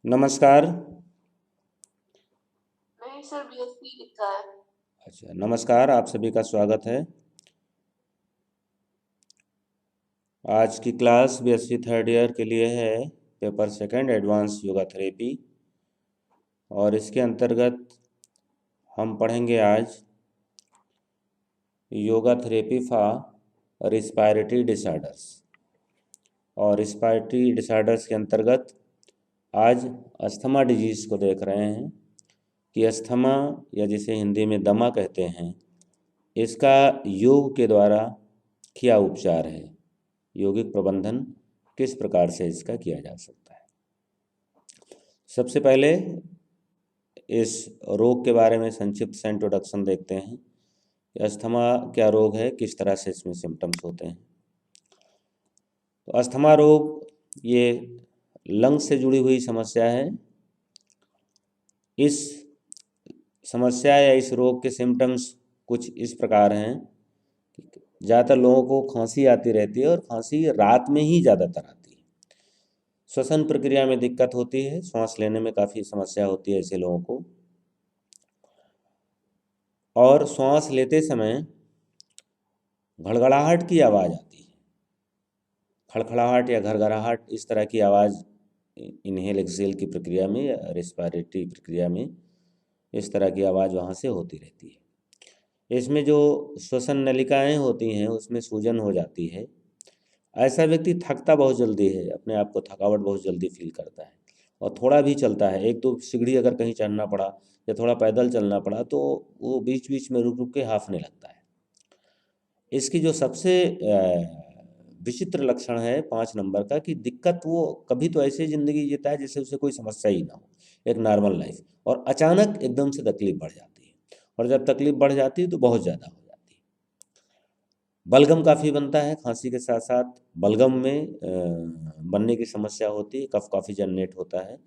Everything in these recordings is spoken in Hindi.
नमस्कार। नहीं सर, बीएससी लिखा है। अच्छा, नमस्कार, आप सभी का स्वागत है। आज की क्लास बीएससी थर्ड ईयर के लिए है, paper second advance yoga therapy. और इसके अंतर्गत हम पढ़ेंगे आज yoga therapy for respiratory disorders. और रिस्पायरेटरी डिसऑर्डर्स के अंतर्गत आज अस्थमा डिजीज़ को देख रहे हैं कि अस्थमा, या जिसे हिंदी में दमा कहते हैं, इसका योग के द्वारा क्या उपचार है, यौगिक प्रबंधन किस प्रकार से इसका किया जा सकता है। सबसे पहले इस रोग के बारे में संक्षिप्त से इंट्रोडक्शन देखते हैं कि अस्थमा क्या रोग है, किस तरह से इसमें सिम्टम्स होते हैं। तो अस्थमा रोग ये लंग से जुड़ी हुई समस्या है। इस समस्या या इस रोग के सिम्टम्स कुछ इस प्रकार हैं। ज़्यादातर लोगों को खांसी आती रहती है और खांसी रात में ही ज़्यादातर आती है। श्वसन प्रक्रिया में दिक्कत होती है, सांस लेने में काफ़ी समस्या होती है ऐसे लोगों को। और सांस लेते समय घड़घड़ाहट की आवाज़ आती है, खड़खड़ाहट या घरघराहट, इस तरह की आवाज़ इनहेल एक्सहेल की प्रक्रिया में या रेस्पिरेटरी प्रक्रिया में इस तरह की आवाज़ वहाँ से होती रहती है। इसमें जो श्वसन नलिकाएं होती हैं उसमें सूजन हो जाती है। ऐसा व्यक्ति थकता बहुत जल्दी है, अपने आप को थकावट बहुत जल्दी फील करता है। और थोड़ा भी चलता है, एक दो सीढ़ी अगर कहीं चढ़ना पड़ा या थोड़ा पैदल चलना पड़ा तो वो बीच बीच में रुक रुक के हाँफने लगता है। इसकी जो सबसे विचित्र लक्षण है 5 नंबर का, कि दिक्कत वो कभी तो ऐसे ज़िंदगी जीता है जैसे उसे कोई समस्या ही ना हो, एक नॉर्मल लाइफ, और अचानक एकदम से तकलीफ बढ़ जाती है। और जब तकलीफ बढ़ जाती है तो बहुत ज़्यादा हो जाती है। बलगम काफ़ी बनता है, खांसी के साथ साथ बलगम में बनने की समस्या होती है, कफ काफ़ी जनरेट होता है,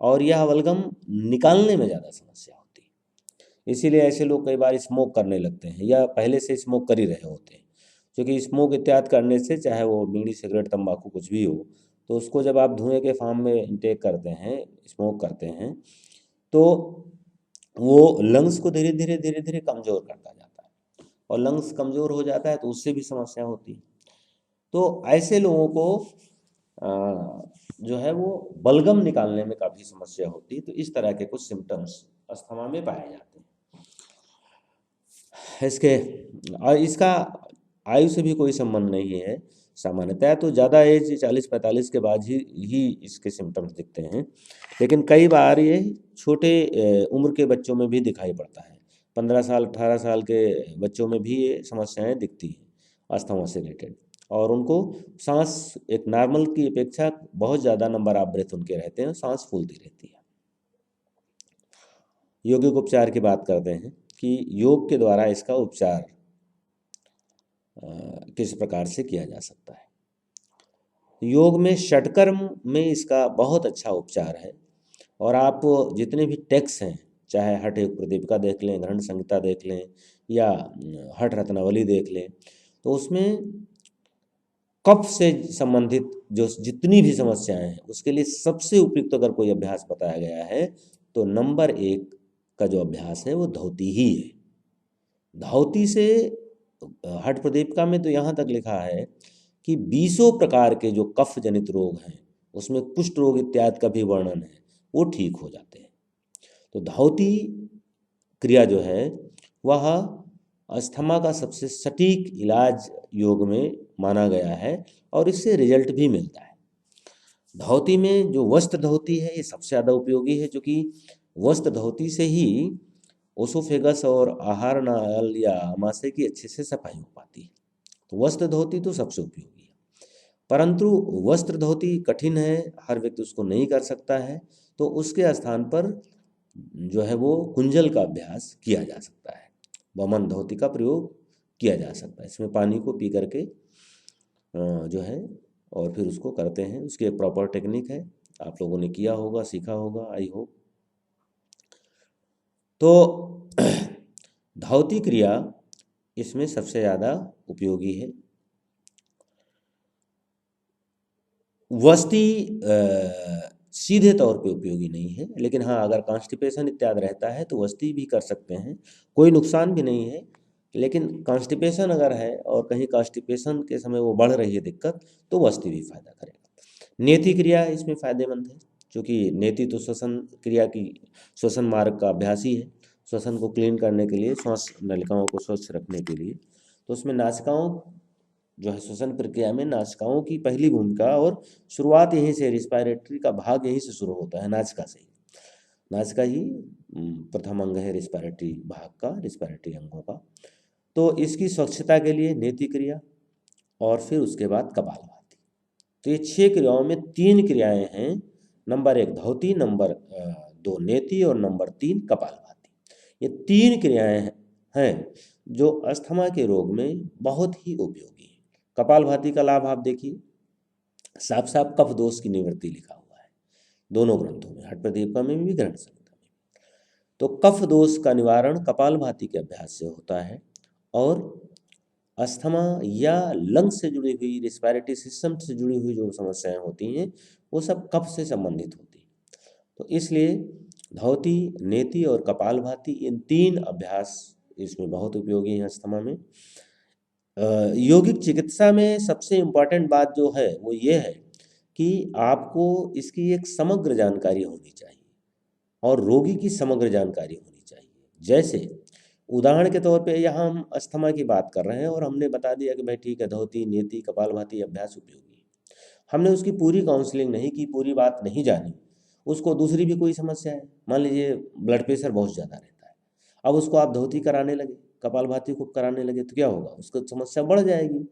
और यह बलगम निकालने में ज़्यादा समस्या होती है। इसीलिए ऐसे लोग कई बार स्मोक करने लगते हैं या पहले से स्मोक कर ही रहे होते हैं। क्योंकि स्मोक इत्यादि करने से, चाहे वो बीड़ी सिगरेट तंबाकू कुछ भी हो, तो उसको जब आप धुएं के फॉर्म में इंटेक करते हैं, स्मोक करते हैं, तो वो लंग्स को धीरे धीरे धीरे धीरे कमज़ोर करता जाता है। और लंग्स कमज़ोर हो जाता है तो उससे भी समस्या होती है। तो ऐसे लोगों को जो है वो बलगम निकालने में काफ़ी समस्या होती है। तो इस तरह के कुछ सिम्टम्स अस्थमा में पाए जाते हैं। इसके और इसका आयु से भी कोई संबंध नहीं है। सामान्यतः तो ज़्यादा एज 40-45 के बाद ही इसके सिम्टम्स दिखते हैं, लेकिन कई बार ये छोटे उम्र के बच्चों में भी दिखाई पड़ता है। 15 साल 18 साल के बच्चों में भी ये समस्याएं दिखती हैं अस्थमा से रिलेटेड। और उनको सांस एक नॉर्मल की अपेक्षा बहुत ज़्यादा नंबर ऑफ ब्रेथ उनके रहते हैं, सांस फूलती रहती है। यौगिक उपचार की बात करते हैं कि योग के द्वारा इसका उपचार किस प्रकार से किया जा सकता है। योग में षटकर्म में इसका बहुत अच्छा उपचार है। और आप जितने भी टेक्स्ट हैं, चाहे हठ योग प्रदीपिका देख लें, ग्रहण संहिता देख लें, या हठ रत्नावली देख लें, तो उसमें कफ से संबंधित जो जितनी भी समस्याएं हैं उसके लिए सबसे उपयुक्त अगर कोई अभ्यास बताया गया है तो नंबर 1 का जो अभ्यास है वो धौती ही है। धौती से हठ प्रदीपिका में तो यहाँ तक लिखा है कि 20 प्रकार के जो कफ जनित रोग हैं, उसमें कुष्ठ रोग इत्यादि का भी वर्णन है, वो ठीक हो जाते हैं। तो धौती क्रिया जो है वह अस्थमा का सबसे सटीक इलाज योग में माना गया है और इससे रिजल्ट भी मिलता है। धौती में जो वस्त्र धौती है ये सबसे ज़्यादा उपयोगी है, क्योंकि वस्त्र धौती से ही ओसोफेगस और आहार नाल या आमाशय की अच्छे से सफाई हो पाती है। तो वस्त्र धोती तो सबसे उपयोगी है, परंतु वस्त्र धोती कठिन है, हर व्यक्ति उसको नहीं कर सकता है। तो उसके स्थान पर जो है वो कुंजल का अभ्यास किया जा सकता है, वमन धोती का प्रयोग किया जा सकता है। इसमें पानी को पी करके जो है और फिर उसको करते हैं। उसकी एक प्रॉपर टेक्निक है, आप लोगों ने किया होगा, सीखा होगा, आई होप। तो धौती क्रिया इसमें सबसे ज़्यादा उपयोगी है। वस्ती सीधे तौर पे उपयोगी नहीं है, लेकिन हाँ अगर कॉन्स्टिपेशन इत्यादि रहता है तो वस्ती भी कर सकते हैं, कोई नुकसान भी नहीं है। लेकिन कॉन्स्टिपेशन अगर है और कहीं कॉन्स्टिपेशन के समय वो बढ़ रही है दिक्कत, तो वस्ती भी फायदा करेगा। नेति क्रिया इसमें फायदेमंद है, क्योंकि नेति तो श्वसन क्रिया की श्वसन मार्ग का अभ्यास ही है, श्वसन को क्लीन करने के लिए, श्वास नलिकाओं को स्वच्छ रखने के लिए। तो उसमें नासिकाओं जो है श्वसन प्रक्रिया में नासिकाओं की पहली भूमिका, और शुरुआत यहीं से, रिस्पायरेटरी का भाग यहीं से शुरू होता है, नासिका से ही। नासिका ही प्रथम अंग है रिस्पायरेटरी भाग का, रिस्पायरेटरी अंगों का। तो इसकी स्वच्छता के लिए नेति क्रिया, और फिर उसके बाद कपालभाति। तो ये 6 क्रियाओं में 3 क्रियाएं हैं, नंबर 1 धौती, नंबर 2 नेति, और नंबर 3 कपालभाति। ये 3 क्रियाएं हैं जो अस्थमा के रोग में बहुत ही उपयोगी हैं। कपालभाति का लाभ आप देखिए, साफ साफ कफ दोष की निवृत्ति लिखा हुआ है दोनों ग्रंथों में, हठ प्रदीपिका में भी, ग्रहण संहिता में। तो कफ दोष का निवारण कपालभाति के अभ्यास से होता है, और अस्थमा या लंग्स से जुड़ी हुई, रिस्पायरेटरी सिस्टम से जुड़ी हुई जो समस्याएं होती हैं वो सब कफ से संबंधित होती हैं। तो इसलिए धौती, नेति और कपालभाति, इन 3 अभ्यास इसमें बहुत उपयोगी हैं अस्थमा में। यौगिक चिकित्सा में सबसे इम्पॉर्टेंट बात जो है वो ये है कि आपको इसकी एक समग्र जानकारी होनी चाहिए, और रोगी की समग्र जानकारी होनी चाहिए। जैसे उदाहरण के तौर पे यहाँ हम अस्थमा की बात कर रहे हैं, और हमने बता दिया कि भाई ठीक है, धौती, नेति, कपालभाति अभ्यास उपयोगी है। हमने उसकी पूरी काउंसलिंग नहीं की, पूरी बात नहीं जानी। उसको दूसरी भी कोई समस्या है, मान लीजिए ब्लड प्रेशर बहुत ज़्यादा रहता है, अब उसको आप धौती कराने लगे, कपालभाति खूब कराने लगे, तो क्या होगा, उसको समस्या बढ़ जाएगी।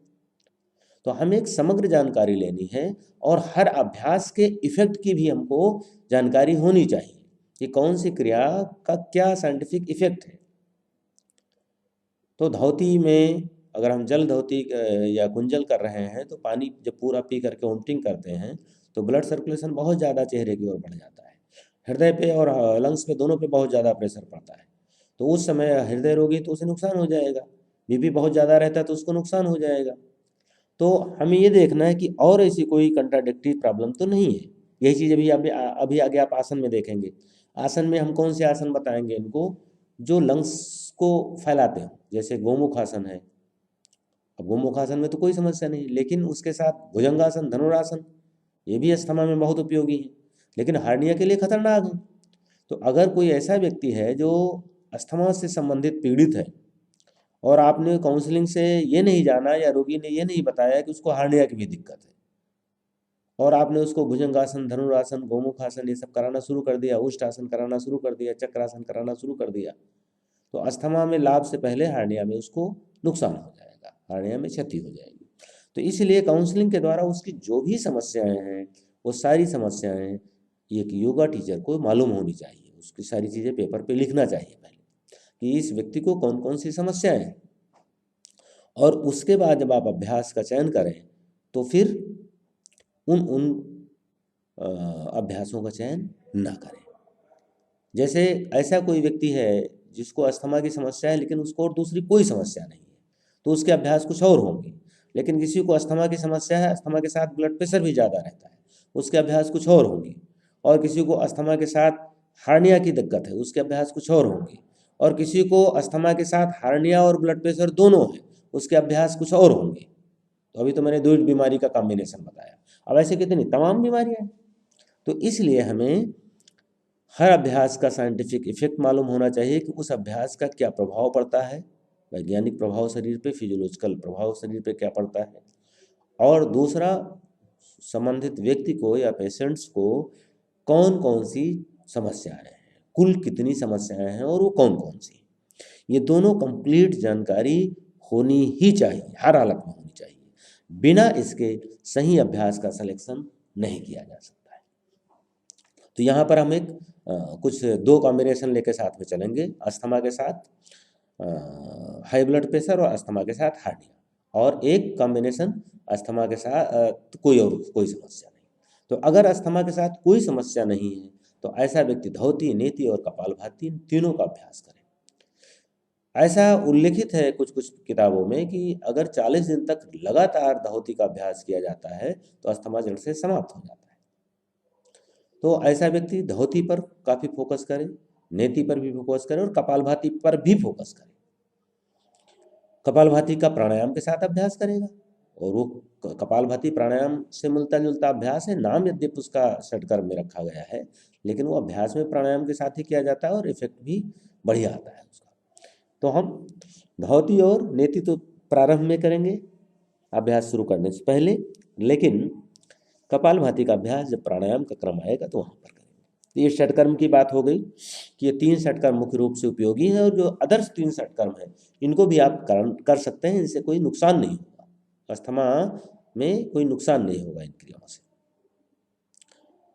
तो हमें एक समग्र जानकारी लेनी है, और हर अभ्यास के इफेक्ट की भी हमको जानकारी होनी चाहिए कि कौन सी क्रिया का क्या साइंटिफिक इफेक्ट है। तो धौती में अगर हम जल धौती या कुंजल कर रहे हैं, तो पानी जब पूरा पी करके वोमिटिंग करते हैं तो ब्लड सर्कुलेशन बहुत ज़्यादा चेहरे की ओर बढ़ जाता है, हृदय पे और लंग्स पे दोनों पे बहुत ज़्यादा प्रेशर पड़ता है। तो उस समय हृदय रोगी तो उसे नुकसान हो जाएगा, बीपी बहुत ज़्यादा रहता है तो उसको नुकसान हो जाएगा। तो हमें ये देखना है कि और ऐसी कोई कंट्राडिक्टरी प्रॉब्लम तो नहीं है। यही चीज़ अभी आगे आप आसन में देखेंगे। आसन में हम कौन से आसन बताएंगे इनको, जो लंग्स को फैलाते हो, जैसे गोमुख आसन है। अब गोमुख आसन में तो कोई समस्या नहीं, लेकिन उसके साथ भुजंगासन, धनुरासन, ये भी अस्थमा में बहुत उपयोगी है, लेकिन हार्निया के लिए खतरनाक है। तो अगर कोई ऐसा व्यक्ति है जो अस्थमा से संबंधित पीड़ित है, और आपने काउंसलिंग से ये नहीं जाना, या रोगी ने ये नहीं बताया कि उसको हार्निया की भी दिक्कत है, और आपने उसको भुजंगासन, धनुरासन, गोमुख आसन ये सब कराना शुरू कर दिया, उष्ट आसन कराना शुरू कर दिया, चक्रासन कराना शुरू कर दिया, तो अस्थमा में लाभ से पहले हार्निया में उसको नुकसान हो जाएगा, हार्निया में क्षति हो जाएगी। तो इसलिए काउंसलिंग के द्वारा उसकी जो भी समस्याएं हैं, वो सारी समस्याएं एक योगा टीचर को मालूम होनी चाहिए, उसकी सारी चीज़ें पेपर पे लिखना चाहिए पहले कि इस व्यक्ति को कौन कौन सी समस्याएं हैं, और उसके बाद जब आप अभ्यास का चयन करें तो फिर उन अभ्यासों का चयन ना करें। जैसे ऐसा कोई व्यक्ति है जिसको अस्थमा की समस्या है, लेकिन उसको और दूसरी कोई समस्या नहीं है, तो उसके अभ्यास कुछ और होंगे। लेकिन किसी को अस्थमा की समस्या है, अस्थमा के साथ ब्लड प्रेशर भी ज़्यादा रहता है, उसके अभ्यास कुछ और होंगे। और किसी को अस्थमा के साथ हार्निया की दिक्कत है, उसके अभ्यास कुछ और होंगे। और किसी को अस्थमा के साथ हार्निया और ब्लड प्रेशर दोनों है, उसके अभ्यास कुछ और होंगे। तो अभी तो मैंने 2 बीमारी का कॉम्बिनेशन बताया, अब ऐसे कितनी तमाम बीमारियां हैं। तो इसलिए हमें हर अभ्यास का साइंटिफिक इफेक्ट मालूम होना चाहिए कि उस अभ्यास का क्या प्रभाव पड़ता है, वैज्ञानिक प्रभाव शरीर पे, फिजियोलॉजिकल प्रभाव शरीर पे क्या पड़ता है, और दूसरा संबंधित व्यक्ति को या पेशेंट्स को कौन कौन सी समस्याएं हैं, कुल कितनी समस्याएं हैं, और वो कौन कौन सी, ये दोनों कंप्लीट जानकारी होनी ही चाहिए, हर हालत में होनी चाहिए। बिना इसके सही अभ्यास का सिलेक्शन नहीं किया जा सकता है। तो यहाँ पर हम एक कुछ 2 कॉम्बिनेशन लेके साथ में चलेंगे, अस्थमा के साथ हाई ब्लड प्रेशर और अस्थमा के साथ हार्निया, और एक कॉम्बिनेशन अस्थमा के साथ कोई समस्या नहीं। तो अगर अस्थमा के साथ कोई समस्या नहीं है तो ऐसा व्यक्ति धौती, नेति और कपालभाति तीनों का अभ्यास करे। ऐसा उल्लिखित है कुछ कुछ किताबों में कि अगर 40 दिन तक लगातार धौती का अभ्यास किया जाता है तो अस्थमा जड़ से समाप्त हो जाता है। तो ऐसा व्यक्ति धौती पर काफ़ी फोकस करे, नेति पर भी फोकस करे और कपालभाति पर भी फोकस करे। कपालभाति का प्राणायाम के साथ अभ्यास करेगा, और वो कपालभाति प्राणायाम से मिलता जुलता अभ्यास है। नाम यद्यपि उसका षटकर्म में रखा गया है, लेकिन वो अभ्यास में प्राणायाम के साथ ही किया जाता है और इफेक्ट भी बढ़िया आता है उसका। तो हम धौती और नेति तो प्रारंभ में करेंगे अभ्यास शुरू करने से पहले, लेकिन कपालभाति का अभ्यास जब प्राणायाम का क्रम आएगा तो वहाँ पर करेंगे। तो ये षटकर्म की बात हो गई कि ये 3 षटकर्म मुख्य रूप से उपयोगी हैं, और जो अदर्स 3 षटकर्म हैं इनको भी आप कर सकते हैं, इनसे कोई नुकसान नहीं होगा, अस्थमा में कोई नुकसान नहीं होगा इन क्रियाओं से।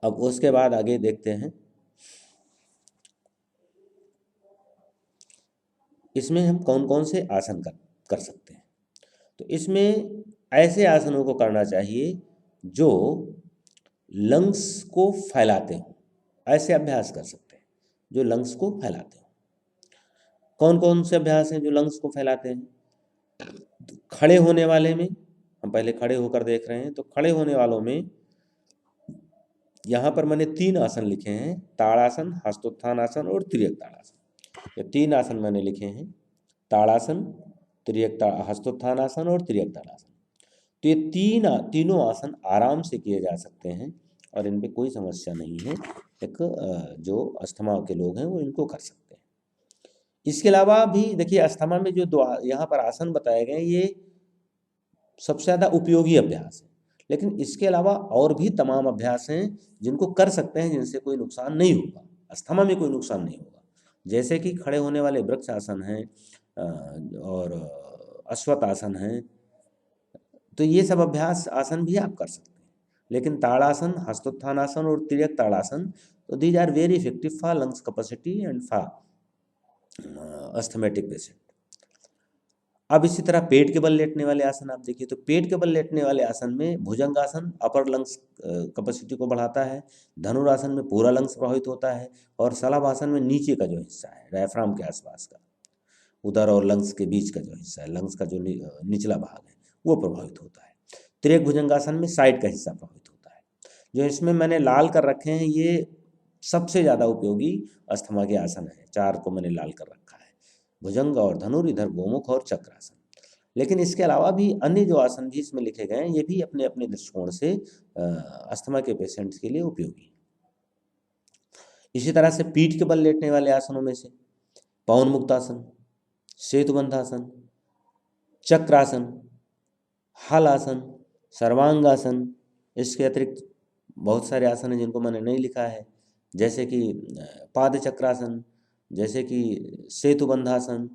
अब उसके बाद आगे देखते हैं, इसमें हम कौन कौन से आसन कर सकते हैं। तो इसमें ऐसे आसनों को करना चाहिए जो लंग्स को फैलाते हों, ऐसे अभ्यास कर सकते हैं जो लंग्स को फैलाते हों। कौन कौन से अभ्यास हैं जो लंग्स को फैलाते हैं? खड़े होने वाले में हम पहले खड़े होकर देख रहे हैं, तो खड़े होने वालों में यहाँ पर मैंने 3 आसन लिखे हैं, ताड़ासन, हस्तोत्थान आसन और तिर्यक ताड़ासन। ये 3 आसन मैंने लिखे हैं, ताड़ासन, हस्तोत्थान आसन और तिर्यक ताड़ासन। तो ये तीनों आसन आराम से किए जा सकते हैं और इन पे कोई समस्या नहीं है। एक जो अस्थमा के लोग हैं वो इनको कर सकते हैं। इसके अलावा भी देखिए, अस्थमा में जो यहाँ पर आसन बताए गए ये सबसे ज़्यादा उपयोगी अभ्यास है, लेकिन इसके अलावा और भी तमाम अभ्यास हैं जिनको कर सकते हैं, जिनसे कोई नुकसान नहीं होगा, अस्थमा में कोई नुकसान नहीं होगा। जैसे कि खड़े होने वाले वृक्ष आसन हैं और अश्वत्थ आसन हैं, तो ये सब अभ्यास आसन भी आप कर सकते हैं। लेकिन ताड़ासन, हस्तोत्थान आसन और तिर्यक ताड़ासन, तो these are very effective for lungs capacity and for asthmatic patient. अब इसी तरह पेट के बल लेटने वाले आसन आप देखिए, तो पेट के बल लेटने वाले आसन में भुजंगासन अपर लंग्स कैपेसिटी को बढ़ाता है, धनुरासन में पूरा लंग्स प्रभावित होता है, और शलभासन में नीचे का जो हिस्सा है डायफ्राम के आसपास का, उदर और लंग्स के बीच का जो हिस्सा है, लंग्स का जो निचला भाग है वो प्रभावित होता है। तिर्यक भुजंगासन में साइड का हिस्सा प्रभावित होता है। जो इसमें मैंने लाल कर रखे हैं ये सबसे ज़्यादा उपयोगी अस्थमा के आसन है, 4 को मैंने लाल कर रखा है, भुजंग और धनुर, इधर गोमुख और चक्रासन। लेकिन इसके अलावा भी अन्य जो आसन भी इसमें लिखे गए हैं ये भी अपने अपने दृष्टिकोण से अस्थमा के पेशेंट्स के लिए उपयोगी। इसी तरह से पीठ के बल लेटने वाले आसनों में से पवन मुक्तासन, सेतुबंधासन, चक्रासन, हल आसन, सर्वांगासन, इसके अतिरिक्त बहुत सारे आसन हैं जिनको मैंने नहीं लिखा है, जैसे कि पाद चक्रासन, जैसे कि सेतुबंधासन,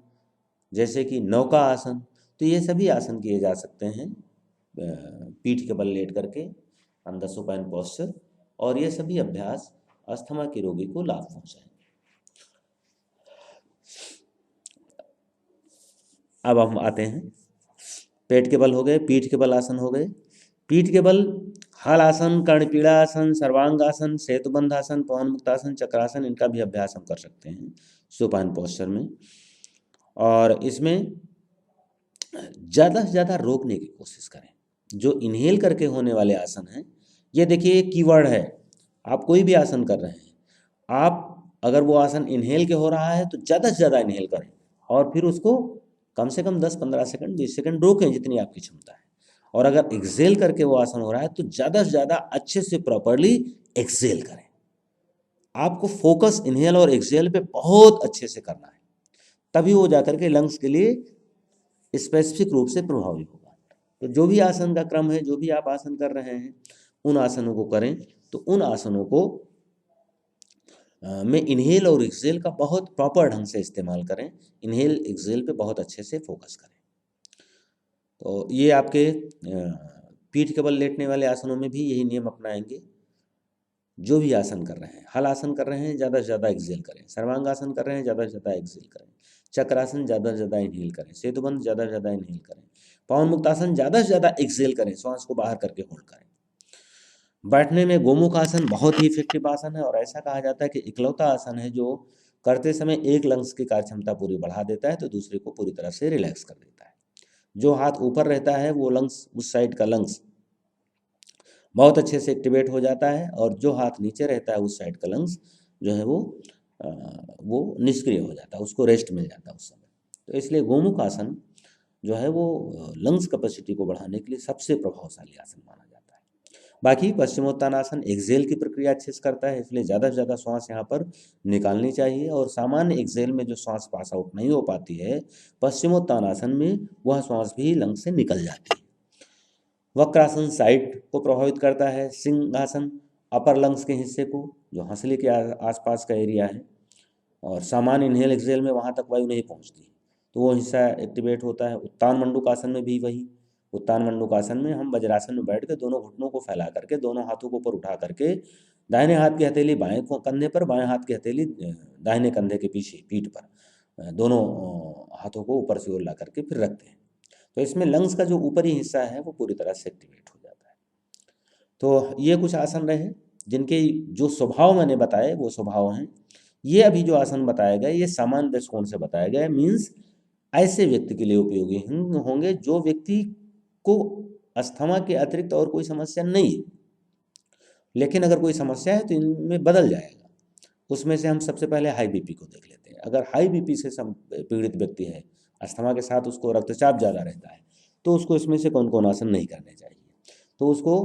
जैसे कि नौका आसन। तो ये सभी आसन किए जा सकते हैं पीठ के बल लेट करके ऑन द सुपाइन पोस्चर, और ये सभी अभ्यास अस्थमा के रोगी को लाभ पहुंचाएंगे। अब हम आते हैं, पेट के बल हो गए, पीठ के बल आसन हो गए। पीठ के बल हल आसन, कर्णपीड़ा आसन, सर्वांगासन, सेतुबंधासन, पवन मुक्तासन, चक्रासन, इनका भी अभ्यास हम कर सकते हैं सुपाइन पोस्चर में। और इसमें ज़्यादा से ज़्यादा रोकने की कोशिश करें। जो इन्हेल करके होने वाले आसन हैं, ये देखिए कीवर्ड है, आप कोई भी आसन कर रहे हैं, आप अगर वो आसन इन्हेल के हो रहा है तो ज़्यादा से ज़्यादा इन्हेल करें और फिर उसको कम से कम 10-15 सेकंड 20 सेकंड रोकें जितनी आपकी क्षमता है। और अगर एक्सेल करके वो आसन हो रहा है तो ज़्यादा से ज़्यादा अच्छे से प्रॉपरली एक्सेल करें। आपको फोकस इन्हेल और एक्सेल पे बहुत अच्छे से करना है, तभी वो जाकर के लंग्स के लिए स्पेसिफिक रूप से प्रभावी होगा। तो जो भी आसन का क्रम है, जो भी आप आसन कर रहे हैं, उन आसनों को करें। तो उन आसनों को में इन्हेल और एक्सेल का बहुत प्रॉपर ढंग से इस्तेमाल करें, इन्हेल एक्सेल पे बहुत अच्छे से फोकस करें। तो ये आपके पीठ के बल लेटने वाले आसनों में भी यही नियम अपनाएंगे। जो भी आसन कर रहे हैं, हल आसन कर रहे हैं ज़्यादा से ज़्यादा एक्सेल करें, सर्वांगासन कर रहे हैं ज़्यादा से ज़्यादा एक्सेल करें, चक्रासन ज़्यादा से ज़्यादा इन्हेल करें, सेतुबंध ज़्यादा से ज़्यादा इन्हेल करें, पवन मुक्तासन ज़्यादा से ज़्यादा एक्सेल करें, श्वास को बाहर करके होल्ड करें। बैठने में गोमुख आसन बहुत ही इफेक्टिव आसन है और ऐसा कहा जाता है कि इकलौता आसन है जो करते समय एक लंग्स की कार्य क्षमता पूरी बढ़ा देता है तो दूसरे को पूरी तरह से रिलैक्स कर देता है। जो हाथ ऊपर रहता है वो लंग्स, उस साइड का लंग्स बहुत अच्छे से एक्टिवेट हो जाता है, और जो हाथ नीचे रहता है उस साइड का लंग्स जो है वो निष्क्रिय हो जाता है, उसको रेस्ट मिल जाता है उस समय। तो इसलिए गोमुख आसन जो है वो लंग्स कैपेसिटी को बढ़ाने के लिए सबसे प्रभावशाली आसन माना जाता है। बाकी पश्चिमोत्तानासन एक्सेल की प्रक्रिया अच्छे से करता है, इसलिए ज़्यादा से ज़्यादा श्वास यहाँ पर निकालनी चाहिए, और सामान्य एक्सेल में जो श्वास पास आउट नहीं हो पाती है, पश्चिमोत्तानासन में वह श्वास भी लंग्स से निकल जाती है। वक्रासन साइड को प्रभावित करता है, सिंहासन अपर लंग्स के हिस्से को, जो हंसली के आसपास का एरिया है, और सामान्य इनहेल एक्सेल में वहाँ तक वायु नहीं पहुँचती, तो वो हिस्सा एक्टिवेट होता है। उत्तान मंडूकासन में भी वही, उत्तान मंडूकासन में हम वज्रासन में बैठ के दोनों घुटनों को फैला करके दोनों हाथों को ऊपर उठा करके दाहिने हाथ की हथेली बाएं कंधे पर, बाएं हाथ की हथेली दाहिने कंधे के पीछे पीठ पर, दोनों हाथों को ऊपर से ओर ला करके फिर रखते हैं। तो इसमें लंग्स का जो ऊपरी हिस्सा है वो पूरी तरह से एक्टिवेट हो जाता है। तो ये कुछ आसन रहे जिनके जो स्वभाव मैंने बताए वो स्वभाव हैं। ये अभी जो आसन बताया गया ये सामान्य दृष्टिकोण से बताया गया है, मीन्स ऐसे व्यक्ति के लिए उपयोगी होंगे जो व्यक्ति को अस्थमा के अतिरिक्त और कोई समस्या नहीं है, लेकिन अगर कोई समस्या है तो इनमें बदल जाएगा। उसमें से हम सबसे पहले हाई बीपी को देख लेते हैं। अगर हाई बीपी से पीड़ित व्यक्ति है, अस्थमा के साथ उसको रक्तचाप ज़्यादा रहता है, तो उसको इसमें से कौन कौन आसन नहीं करने चाहिए। तो उसको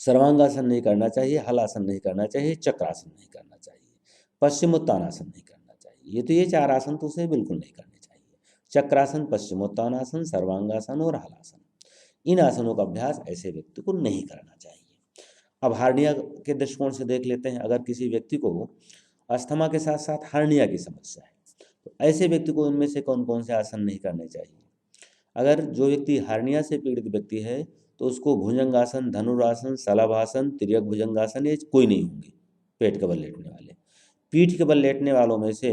सर्वांगासन नहीं करना चाहिए, हलासन नहीं करना चाहिए, चक्रासन नहीं करना चाहिए, पश्चिमोत्तानासन नहीं करना चाहिए। ये चार आसन तो उसे बिल्कुल नहीं करने चाहिए। चक्रासन, पश्चिमोत्तानासन, सर्वांगासन और हलासन, इन आसनों का अभ्यास ऐसे व्यक्ति को नहीं करना चाहिए। अब हार्निया के दृष्टिकोण से देख लेते हैं। अगर किसी व्यक्ति को अस्थमा के साथ साथ हार्निया की समस्या है, तो ऐसे व्यक्ति को इनमें से कौन कौन से आसन नहीं करने चाहिए। अगर जो व्यक्ति हार्निया से पीड़ित व्यक्ति है तो उसको भुजंगासन, धनुरासन, शलभासन, तिर्यक भुजंगासन ये कोई नहीं होंगे पेट के बल लेटने वाले। पीठ के बल लेटने वालों में से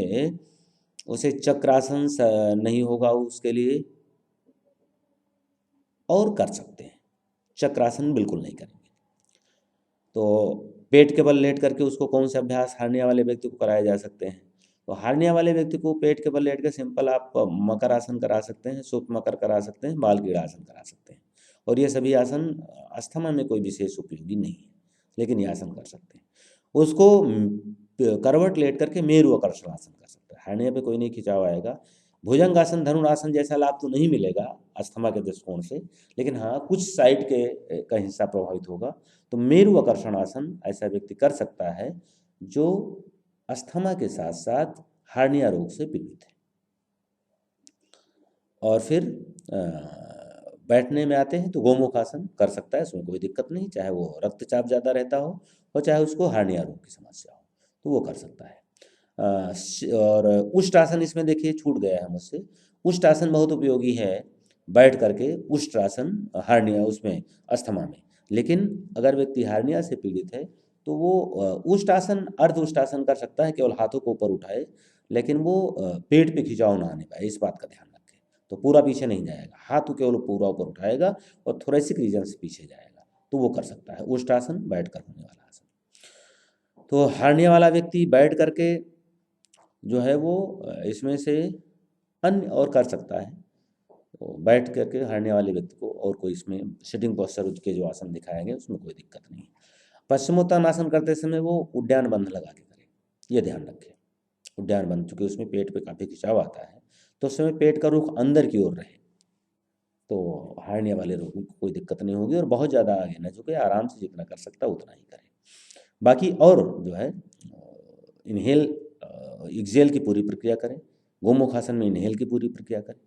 उसे चक्रासन नहीं होगा उसके लिए, और कर सकते हैं, चक्रासन बिल्कुल नहीं करेंगे। तो पेट के बल लेट करके उसको कौन से अभ्यास हार्निया वाले व्यक्ति को कराए जा सकते हैं। तो हार्निया वाले व्यक्ति को पेट के बल लेट के सिंपल आप मकर आसन करा सकते हैं, सूक्ष्म मकर करा सकते हैं, बाल कीड़ा आसन करा सकते हैं, और ये सभी आसन अस्थमा में कोई विशेष उपयोगी नहीं है, लेकिन ये आसन कर सकते हैं। उसको करवट लेट करके मेरु आकर्षण आसन कर सकते हैं, हार्निया पे कोई नहीं खिंचाव आएगा। भुजंगासन, धनुरासन जैसा लाभ तो नहीं मिलेगा अस्थमा के दृष्टिकोण से, लेकिन हाँ कुछ साइड के का हिस्सा प्रभावित होगा। तो मेरु आकर्षण आसन ऐसा व्यक्ति कर सकता है जो अस्थमा के साथ साथ हार्निया रोग से पीड़ित है। और फिर बैठने में आते हैं तो गोमुख आसन कर सकता है, उसमें कोई दिक्कत नहीं, चाहे वो रक्तचाप ज़्यादा रहता हो और चाहे उसको हार्निया रोग की समस्या हो, तो वो कर सकता है। और उष्ट आसन इसमें देखिए छूट गया है मुझसे। उष्ट आसन बहुत उपयोगी है बैठ करके, उष्ट आसन हार्निया उसमें अस्थमा में। लेकिन अगर व्यक्ति हार्निया से पीड़ित है तो वो उष्ट आसन अर्ध उष्ट आसन कर सकता है, केवल हाथों को ऊपर उठाए, लेकिन वो पेट पे खिंचाव ना आने पाए, इस बात का ध्यान रखें। तो पूरा पीछे नहीं जाएगा, हाथ केवल पूरा ऊपर उठाएगा और थोरेसिक रीजन से पीछे जाएगा, तो वो कर सकता है उष्ट आसन, बैठ कर होने वाला आसन। तो हार्निया वाला व्यक्ति बैठ करके जो है वो इसमें से अन्य और कर सकता है। तो बैठ करके हारने वाले व्यक्ति को और कोई इसमें सिटिंग पोस्चर के जो आसन दिखाए गए उसमें कोई दिक्कत नहीं। पश्चिमोत्तानासन करते समय वो उड्डयन बंध लगा के करें, ये ध्यान रखें। उड्डयन बंध, चूँकि उसमें पेट पे काफ़ी खिंचाव आता है, तो उस समय पेट का रुख अंदर की ओर रहे, तो हारने वाले रोगी को कोई दिक्कत नहीं होगी, और बहुत ज़्यादा आगे ना झुके, आराम से जितना कर सकता उतना ही करें। बाकी और जो है इनहेल एक्सेल की पूरी प्रक्रिया करें, गोमुख आसन में इनहेल की पूरी प्रक्रिया करें।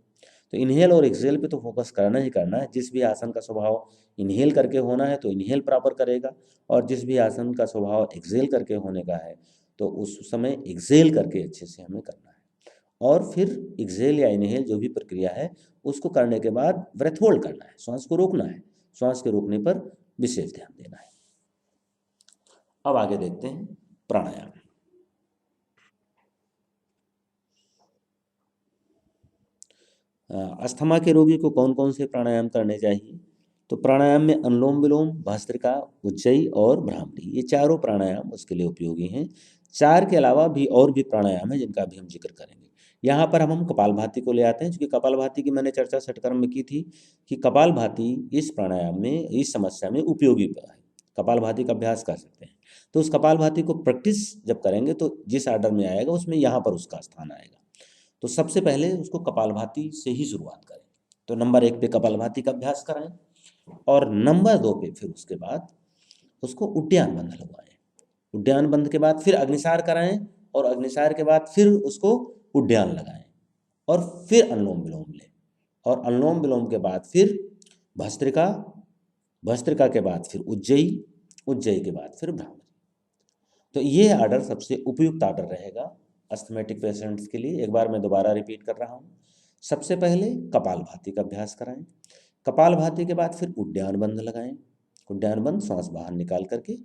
तो इनहेल और एक्सेल पे तो फोकस करना ही करना है। जिस भी आसन का स्वभाव इनहेल करके होना है तो इनहेल प्रॉपर करेगा, और जिस भी आसन का स्वभाव एक्सेल करके होने का है तो उस समय एक्सेल करके अच्छे से हमें करना है। और फिर एक्सेल या इनहेल जो भी प्रक्रिया है उसको करने के बाद ब्रेथ होल्ड करना है, श्वास को रोकना है, श्वास के रोकने पर विशेष ध्यान देना है। अब आगे देखते हैं प्राणायाम। अस्थमा के रोगी को कौन कौन से प्राणायाम करने चाहिए। तो प्राणायाम में अनुलोम विलोम, भस्त्रिका, उज्जयी और भ्रामरी, ये चारों प्राणायाम उसके लिए उपयोगी हैं। चार के अलावा भी और भी प्राणायाम है जिनका भी हम जिक्र करेंगे। यहाँ पर हम कपालभाति को ले आते हैं, क्योंकि कपालभाति की मैंने चर्चा षटकर्म में की थी कि कपालभाति इस प्राणायाम में, इस समस्या में उपयोगी है। कपालभाति का अभ्यास कर सकते हैं। तो उस कपालभाति को प्रैक्टिस जब करेंगे तो जिस आर्डर में आएगा उसमें यहाँ पर उसका स्थान आएगा। तो सबसे पहले उसको कपालभाति से ही शुरुआत करें। तो नंबर 1 पे कपालभाति का अभ्यास कराएं, और नंबर 2 पे फिर उसके बाद उसको उड्डयन बंध लगवाएं। उड्डयन बंध के बाद फिर अग्निसार कराएं, और अग्निसार के बाद फिर उसको उड्डयन लगाएं, और फिर अनुलोम विलोम लें, और अनुलोम विलोम के बाद फिर भस्त्रिका, भस्त्रिका के बाद फिर उज्जयी, उज्जयी के बाद फिर भ्रामरी। तो ये आर्डर सबसे उपयुक्त आर्डर रहेगा अस्थमेटिक पेशेंट्स के लिए। एक बार मैं दोबारा रिपीट कर रहा हूँ। सबसे पहले कपालभाति का अभ्यास कराएं, कपालभाति के बाद फिर उड्डयन बंध लगाएं। उड्डयन बंध श्वास बाहर निकाल करके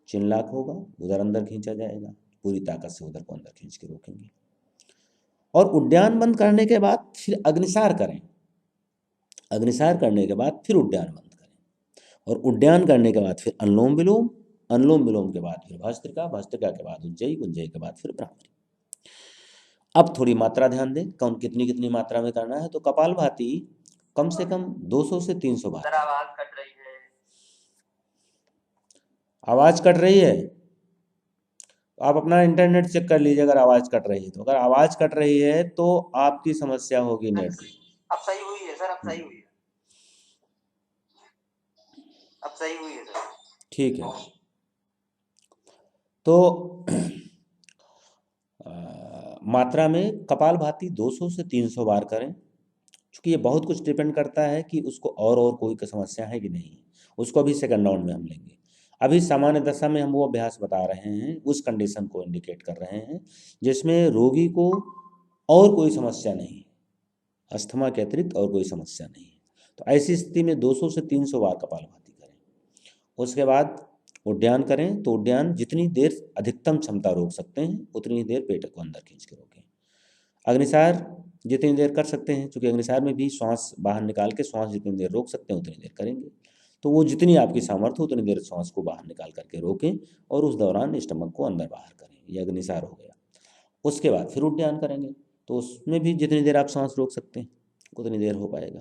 चिन लॉक होगा, उधर अंदर खींचा जाएगा, पूरी ताकत से उधर को अंदर खींच के रोकेंगे। और उड्डयन बंद करने के बाद फिर अग्निसार करें, अग्निसार करने के बाद फिर उड्डयन बंद करें, और उड्डयन करने के बाद फिर अनुलोम विलोम, अनुलोम विलोम के बाद फिर भस्त्रिका, भस्त्रिका के बाद उज्जयी, उज्जयी के बाद फिर भ्रामरी। अब थोड़ी मात्रा ध्यान दें, कौन कितनी कितनी मात्रा में करना है। तो कपालभाति कम से कम 200 से 300 बार। आवाज कट रही है, आवाज कट रही है, आप अपना इंटरनेट चेक कर लीजिए अगर आवाज कट रही है तो। अगर आवाज कट रही है तो आपकी समस्या होगी नेट की। अब सही हुई है सर, अब सही हुई है, अब सही हुई है सर। ठीक है। तो मात्रा में कपालभाति 200 से 300 बार करें, क्योंकि ये बहुत कुछ डिपेंड करता है कि उसको और कोई समस्या है कि नहीं। उसको अभी सेकंड राउंड में हम लेंगे। अभी सामान्य दशा में हम वो अभ्यास बता रहे हैं, उस कंडीशन को इंडिकेट कर रहे हैं जिसमें रोगी को और कोई समस्या नहीं है, अस्थमा के अतिरिक्त और कोई समस्या नहीं है। तो ऐसी स्थिति में 200 से 300 बार कपालभाति करें। उसके बाद उड्डयन करें, तो उड्डयन जितनी देर अधिकतम क्षमता रोक सकते हैं उतनी देर पेट को अंदर खींच के रोकें। अग्निसार जितनी देर कर सकते हैं, क्योंकि अग्निसार में भी श्वास बाहर निकाल के श्वास जितनी देर रोक सकते हैं उतनी देर करेंगे। तो वो जितनी आपकी सामर्थ्य हो उतनी देर श्वास को बाहर निकाल करके रोकें, और उस दौरान स्टमक को अंदर बाहर करें। ये अग्निसार हो गया। उसके बाद फिर उड्डयन करेंगे, तो उसमें भी जितनी देर आप सांस रोक सकते हैं उतनी देर हो पाएगा।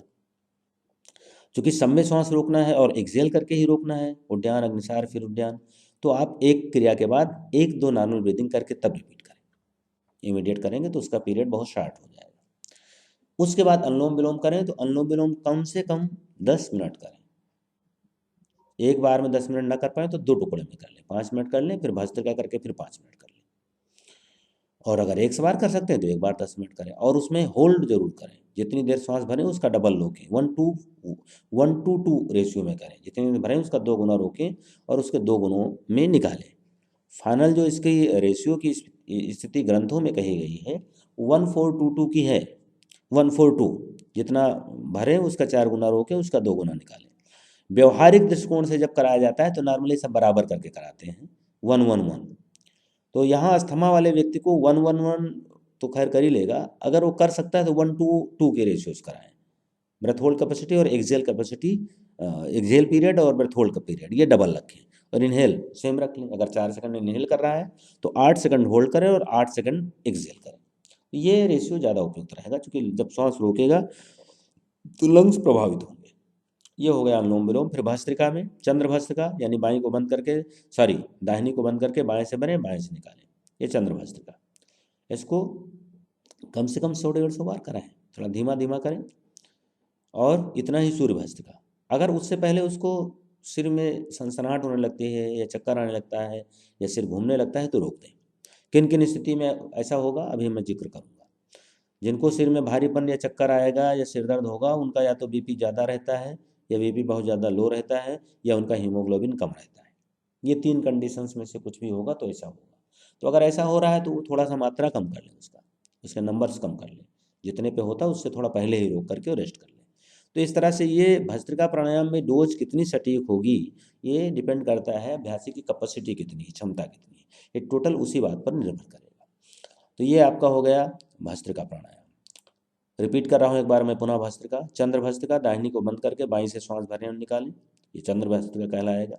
क्योंकि सब में श्वास रोकना है और एक्सेल करके ही रोकना है, उड्डयन, अग्निसार, फिर उड्डयन। तो आप एक क्रिया के बाद 1-2 नॉर्मल ब्रीदिंग करके तब रिपीट करें। इमीडिएट करेंगे तो उसका पीरियड बहुत शार्ट हो जाएगा। उसके बाद अनुलोम विलोम करें, तो अनुलोम विलोम कम से कम 10 मिनट करें। एक बार में 10 मिनट ना कर पाए तो 2 टुकड़े में कर लें, 5 मिनट कर लें, फिर भस्त्रिका करके फिर 5 मिनट कर लें। और अगर एक बार कर सकते हैं तो एक बार 10 मिनट करें, और उसमें होल्ड जरूर करें। जितनी देर श्वास भरें उसका डबल रोकें, 1:2 रेशियो में करें। जितनी देर भरें उसका 2 गुना रोकें और उसके 2 गुणों में निकालें। फाइनल जो इसकी रेशियो की स्थिति ग्रंथों में कही गई है 1422 की है। 1:4 जितना भरें उसका 4 गुना रोकें, उसका 2 गुना निकालें। व्यवहारिक दृष्टिकोण से जब कराया जाता है तो नॉर्मली सब बराबर करके कराते हैं, 1:1:1। तो यहाँ अस्थमा वाले व्यक्ति को 1:1:1 तो खैर कर ही लेगा। अगर वो कर सकता है तो 1:2 के रेशियोज कराएं। ब्रेथ होल्ड कैपेसिटी और एक्सेल कैपेसिटी, एक्सेल पीरियड और ब्रेथ होल्ड का पीरियड ये डबल रखें, और इनहेल सेम रख लें। अगर 4 सेकंड इनहेल कर रहा है तो 8 सेकंड होल्ड करें और 8 सेकंड एक्सेल करें। ये रेशियो ज़्यादा उपयुक्त रहेगा, क्योंकि जब सांस रोकेगा तो लंग्स प्रभावित होंगे। ये हो गया अनुलोम विलोम। फिर भस्त्रिका में चंद्र भस्त्रिका, यानी बाईं को बंद करके, सॉरी दाहिनी को बंद करके बाएं से भरें, बाएं से निकालें, ये चंद्र भस्त्रिका। इसको कम से कम 100-150 बार कराएं, थोड़ा धीमा धीमा करें। और इतना ही सूर्य भस्त्रिका। अगर उससे पहले उसको सिर में सनसनाहट होने लगती है या चक्कर आने लगता है या सिर घूमने लगता है तो रोक दें। किन किन स्थिति में ऐसा होगा अभी मैं जिक्र करूँगा। जिनको सिर में भारीपन या चक्कर आएगा या सिर दर्द होगा, उनका या तो बीपी ज़्यादा रहता है या बीपी बहुत ज़्यादा लो रहता है या उनका हीमोग्लोबिन कम रहता है। ये 3 कंडीशंस में से कुछ भी होगा तो ऐसा होगा। तो अगर ऐसा हो रहा है तो वो थोड़ा सा मात्रा कम कर लें, उसके नंबर्स कम कर लें। जितने पे होता है उससे थोड़ा पहले ही रोक करके रेस्ट कर लें। तो इस तरह से ये भस्त्रिका प्राणायाम में डोज कितनी सटीक होगी ये डिपेंड करता है अभ्यासी की कैपेसिटी कितनी है, क्षमता कितनी है। ये टोटल उसी बात पर निर्भर करेगा। तो ये आपका हो गया भस्त्रिका प्राणायाम। रिपीट कर रहा हूँ एक बार मैं पुनः। भस्त्रिका, चंद्र भस्त्रिका, दाहिनी को बंद करके बाईं से श्वास भरें और निकालें, ये चंद्र भस्त्रिका कहलाएगा।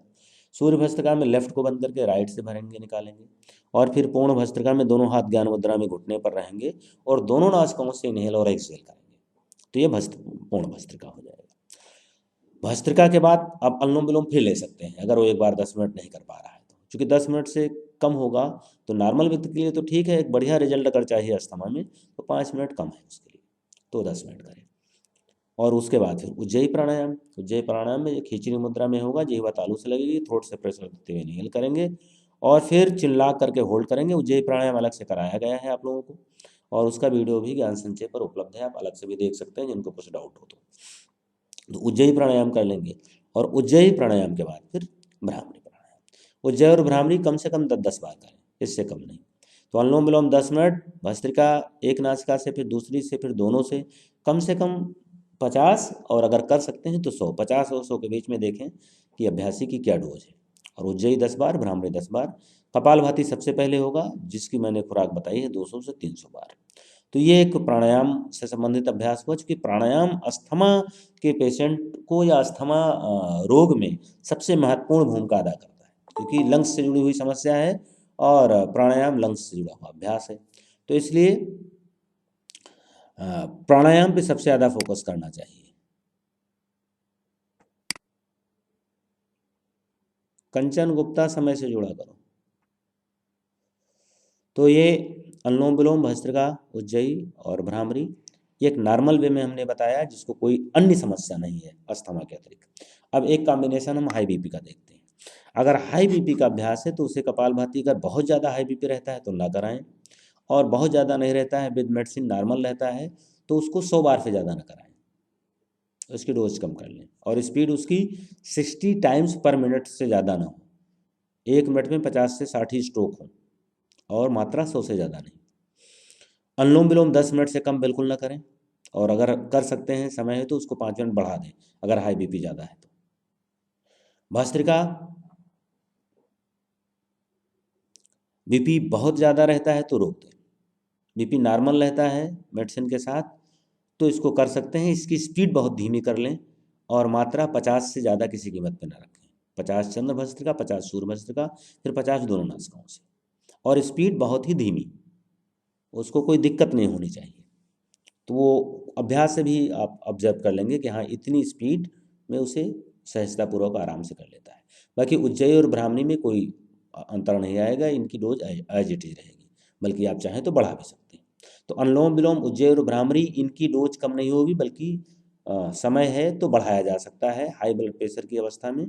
सूर्य भस्त्रिका में लेफ्ट को बंद करके राइट से भरेंगे, निकालेंगे। और फिर पूर्ण भस्त्रिका में दोनों हाथ ज्ञान मुद्रा में घुटने पर रहेंगे और दोनों नासिकाओं से इनहेल और एक्सहेल करेंगे। तो ये पूर्ण भस्त्रिका हो जाएगा। भस्त्रिका के बाद आप अनुलोम विलोम फिर ले सकते हैं, अगर वो एक बार 10 मिनट नहीं कर पा रहा है तो। क्योंकि 10 मिनट से कम होगा तो नॉर्मल व्यक्ति के लिए तो ठीक है, एक बढ़िया रिजल्ट अगर चाहिए अस्थमा में तो 5 मिनट कम है उसके लिए, तो 10 मिनट करें। और उसके बाद फिर उज्जयी प्राणायाम। उज्जयी प्राणायाम में खींचनी मुद्रा में होगा, जिह्वा तालू से लगेगी, थ्रोट से प्रेशर देते हुए इनहेल करेंगे और फिर चिल्ला करके होल्ड करेंगे। उज्जयी प्राणायाम अलग से कराया गया है आप लोगों को, और उसका वीडियो भी ज्ञान संचय पर उपलब्ध है, आप अलग से भी देख सकते हैं जिनको कुछ डाउट हो तो उज्जयी प्राणायाम कर लेंगे। और उज्जयी प्राणायाम के बाद फिर भ्रामरी प्राणायाम। उज्जयी और भ्रामरी कम से कम 10-10 बार करें, इससे कम नहीं। तो अनुलोम विलोम 10 मिनट, भस्त्रिका एक नासिका से, फिर दूसरी से, फिर दोनों से कम 50, और अगर कर सकते हैं तो 100, 50 और 100 के बीच में देखें कि अभ्यासी की क्या डोज है। और उज्जयी 10 बार, भ्रामरी 10 बार। कपालभाति सबसे पहले होगा, जिसकी मैंने खुराक बताई है 200 से 300 बार। तो ये एक प्राणायाम से संबंधित अभ्यास हुआ, क्योंकि प्राणायाम अस्थमा के पेशेंट को या अस्थमा रोग में सबसे महत्वपूर्ण भूमिका अदा करता है, क्योंकि लंग्स से जुड़ी हुई समस्या है और प्राणायाम लंग्स से जुड़ा हुआ अभ्यास है। तो इसलिए प्राणायाम पे सबसे ज़्यादा फोकस करना चाहिए। कंचन गुप्ता समय से जुड़ा करो। तो ये अनुलोम विलोम, भस्त्रिका, उज्जयी और भ्रामरी, ये एक नॉर्मल वे में हमने बताया जिसको कोई अन्य समस्या नहीं है अस्थमा के अतिरिक्त। अब एक कॉम्बिनेशन हम हाई बीपी का देखते हैं। अगर हाई बीपी का अभ्यास है तो उसे कपालभाति, अगर बहुत ज़्यादा हाई बीपी रहता है तो ना कराएं, और बहुत ज़्यादा नहीं रहता है, विद मेडिसिन नॉर्मल रहता है, तो उसको 100 बार से ज़्यादा ना कराएं, उसकी डोज कम कर लें। और स्पीड उसकी 60 टाइम्स पर मिनट से ज़्यादा ना हो, 1 मिनट में 50 से 60 स्ट्रोक हो, और मात्रा 100 से ज़्यादा नहीं। अनुलोम विलोम 10 मिनट से कम बिल्कुल ना करें, और अगर कर सकते हैं समय है तो उसको 5 मिनट बढ़ा दें अगर हाई बीपी ज़्यादा है तो। भस्त्रिका, बीपी बहुत ज़्यादा रहता है तो रोक दें, बीपी नॉर्मल रहता है मेडिसिन के साथ तो इसको कर सकते हैं। इसकी स्पीड बहुत धीमी कर लें, और मात्रा 50 से ज़्यादा किसी कीमत पे ना रखें। 50 चंद्र भस्त्रिका, 50 सूर्य भस्त्रिका, फिर 50 दोनों नासिकाओं से, और स्पीड बहुत ही धीमी, उसको कोई दिक्कत नहीं होनी चाहिए। तो वो अभ्यास से भी आप ऑब्जर्व कर लेंगे कि हाँ इतनी स्पीड में उसे सहजतापूर्वक आराम से कर लेता है। बाकी उज्जयी और भ्रामरी में कोई अंतर नहीं आएगा, इनकी डोज एज इट इज रहेगी, बल्कि आप चाहें तो बढ़ा भी सकते हैं। तो अनुलोम विलोम, उज्जयी और भ्रामरी, इनकी डोज कम नहीं होगी, बल्कि समय है तो बढ़ाया जा सकता है हाई ब्लड प्रेशर की अवस्था में।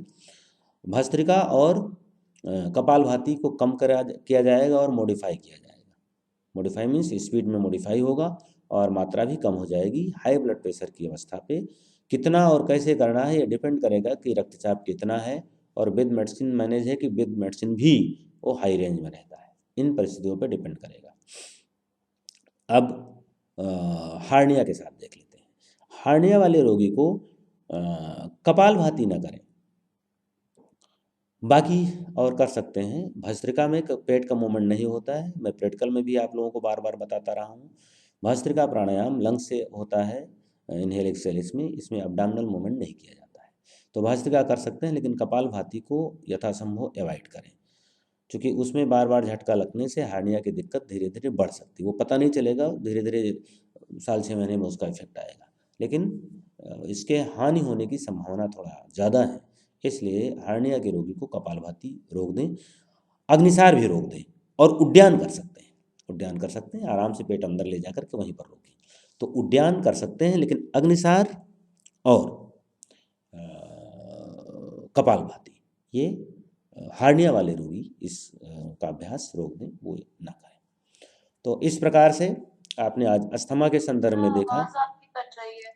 भस्त्रिका और कपालभाति को कम किया जाएगा और मॉडिफाई किया जाएगा। मॉडिफाई मीन्स स्पीड में मॉडिफाई होगा और मात्रा भी कम हो जाएगी। हाई ब्लड प्रेशर की अवस्था पे कितना और कैसे करना है ये डिपेंड करेगा कि रक्तचाप कितना है, और विद मेडिसिन मैनेज है कि विद मेडिसिन भी वो हाई रेंज में रहता है, इन परिस्थितियों पे डिपेंड करेगा। अब हार्निया के साथ देख लेते हैं। हार्निया वाले रोगी को कपालभाति न करें, बाकी और कर सकते हैं। भस्त्रिका में पेट का मूवमेंट नहीं होता है, मैं प्रैक्टिकल में भी आप लोगों को बार बार बताता रहा हूँ। भस्त्रिका प्राणायाम लंग्स से होता है, इनहेल एक्सहेल, इसमें अब्डोमिनल मूवमेंट नहीं किया जाता है। तो भस्त्रिका कर सकते हैं, लेकिन कपालभाति को यथासंभव अवॉइड करें, क्योंकि उसमें बार बार झटका लगने से हार्निया की दिक्कत धीरे धीरे बढ़ सकती है। वो पता नहीं चलेगा, धीरे धीरे साल 6 महीने में उसका इफेक्ट आएगा, लेकिन इसके हानि होने की संभावना थोड़ा ज़्यादा है। इसलिए हार्निया के रोगी को कपालभाति रोक दें, अग्निसार भी रोक दें, और उड्डयन कर सकते हैं। उड्डयन कर सकते हैं, आराम से पेट अंदर ले जाकर के वहीं पर रोकें, तो उड्डयन कर सकते हैं। लेकिन अग्निसार और कपालभाति, ये हार्निया वाले रोगी इस का अभ्यास रोक दें, वो ना करें। तो इस प्रकार से आपने आज अस्थमा के संदर्भ में देखा। आवाज आपकी कट रही है।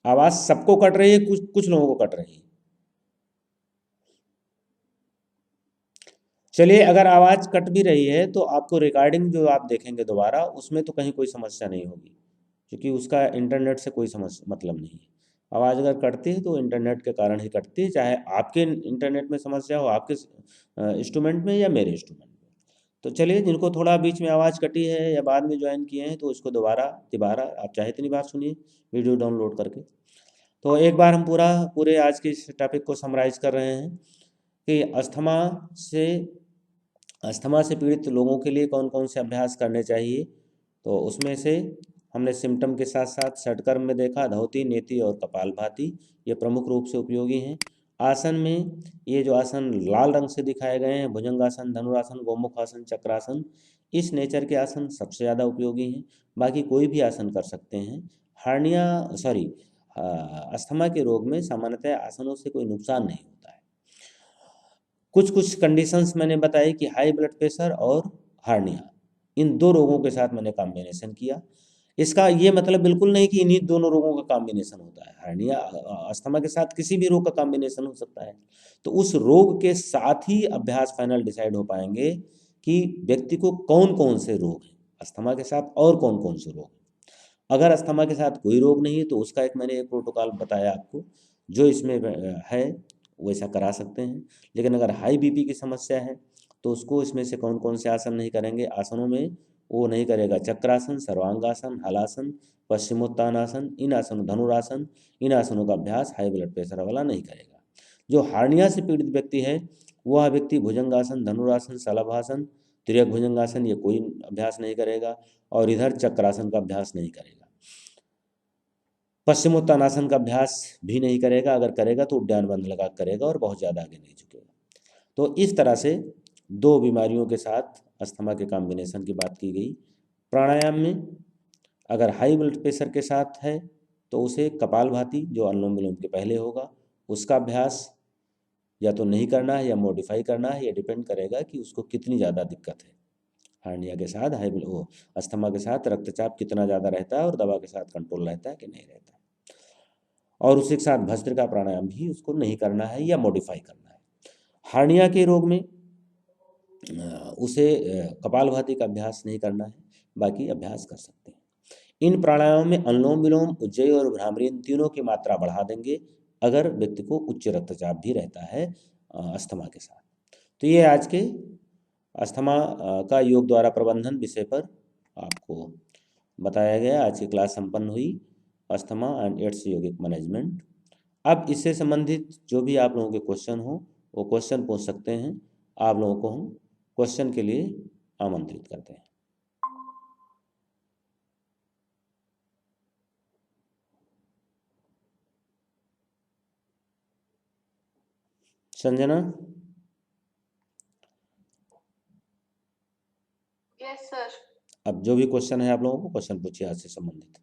आवाज सबको कट रही है, कुछ लोगों को कट रही है। चलिए, अगर आवाज कट भी रही है तो आपको रिकॉर्डिंग जो आप देखेंगे दोबारा, उसमें तो कहीं कोई समस्या नहीं होगी, क्योंकि उसका इंटरनेट से कोई मतलब नहीं है। आवाज़ अगर कटती है तो इंटरनेट के कारण ही कटती है, चाहे आपके इंटरनेट में समस्या हो, आपके इंस्ट्रूमेंट में या मेरे इंस्ट्रूमेंट में। तो चलिए, जिनको थोड़ा बीच में आवाज़ कटी है या बाद में ज्वाइन किए हैं तो इसको दोबारा आप चाहे इतनी बार सुनिए वीडियो डाउनलोड करके। तो एक बार हम पूरे आज के इस टॉपिक को समराइज कर रहे हैं कि अस्थमा से पीड़ित लोगों के लिए कौन कौन से अभ्यास करने चाहिए। तो उसमें से हमने सिम्टम के साथ साथ षटकर्म में देखा, धौती, नेति और कपालभाति, ये प्रमुख रूप से उपयोगी हैं। आसन में ये जो आसन लाल रंग से दिखाए गए हैं, भुजंगासन, धनुरासन, गोमुखासन, चक्रासन, इस नेचर के आसन सबसे ज़्यादा उपयोगी हैं। बाकी कोई भी आसन कर सकते हैं। अस्थमा के रोग में सामान्यतः आसनों से कोई नुकसान नहीं होता है। कुछ कुछ कंडीशंस मैंने बताई कि हाई ब्लड प्रेशर और हार्निया, इन दो रोगों के साथ मैंने कॉम्बिनेशन किया। इसका ये मतलब बिल्कुल नहीं कि इन्हीं दोनों रोगों का कॉम्बिनेशन होता है। हार्निया अस्थमा के साथ किसी भी रोग का कॉम्बिनेशन हो सकता है। तो उस रोग के साथ ही अभ्यास फाइनल डिसाइड हो पाएंगे कि व्यक्ति को कौन कौन से रोग हैं, अस्थमा के साथ और कौन कौन से रोग हैं। अगर अस्थमा के साथ कोई रोग नहीं है तो उसका मैंने एक प्रोटोकॉल बताया आपको, जो इसमें है वैसा करा सकते हैं। लेकिन अगर हाई बीपी की समस्या है तो उसको इसमें से कौन कौन से आसन नहीं करेंगे। आसनों में वो नहीं करेगा चक्रासन, सर्वांगासन, हलासन, पश्चिमोत्तानासन, इन आसनों, धनुरासन, इन आसनों का अभ्यास हाई ब्लड प्रेशर वाला नहीं करेगा। जो हार्निया से पीड़ित व्यक्ति है वह व्यक्ति भुजंगासन, धनुरासन, शलभासन, तिर्यक भुजंगासन, ये कोई अभ्यास नहीं करेगा। और इधर चक्रासन का अभ्यास नहीं करेगा। पश्चिमोत्तानासन का अभ्यास भी नहीं करेगा। अगर करेगा तो उड्डयन बंध लगा करेगा और बहुत ज़्यादा आगे नहीं झुकेगा। तो इस तरह से दो बीमारियों के साथ अस्थमा के कॉम्बिनेशन की बात की गई। प्राणायाम में अगर हाई ब्लड प्रेशर के साथ है तो उसे कपालभाति, जो अनुलोम विलोम के पहले होगा, उसका अभ्यास या तो नहीं करना है या मॉडिफाई करना है। ये डिपेंड करेगा कि उसको कितनी ज़्यादा दिक्कत है। हार्निया के साथ अस्थमा के साथ रक्तचाप कितना ज़्यादा रहता है और दवा के साथ कंट्रोल रहता है कि नहीं रहता है। और उसी के साथ भस्त्रिका प्राणायाम भी उसको नहीं करना है या मॉडिफाई करना है। हार्निया के रोग में उसे कपालभाति का अभ्यास नहीं करना है, बाकी अभ्यास कर सकते हैं। इन प्राणायामों में अनुलोम विलोम, उज्जयी और भ्रामरी, इन तीनों की मात्रा बढ़ा देंगे अगर व्यक्ति को उच्च रक्तचाप भी रहता है अस्थमा के साथ। तो ये आज के अस्थमा का योग द्वारा प्रबंधन विषय पर आपको बताया गया। आज की क्लास संपन्न हुई, asthma and it's yogic management. अब इससे संबंधित जो भी आप लोगों के क्वेश्चन हो वो क्वेश्चन पूछ सकते हैं। आप लोगों को हम क्वेश्चन के लिए आमंत्रित करते हैं। Sanjana, yes sir. अब जो भी क्वेश्चन है आप लोगों को क्वेश्चन पूछिए आज से संबंधित।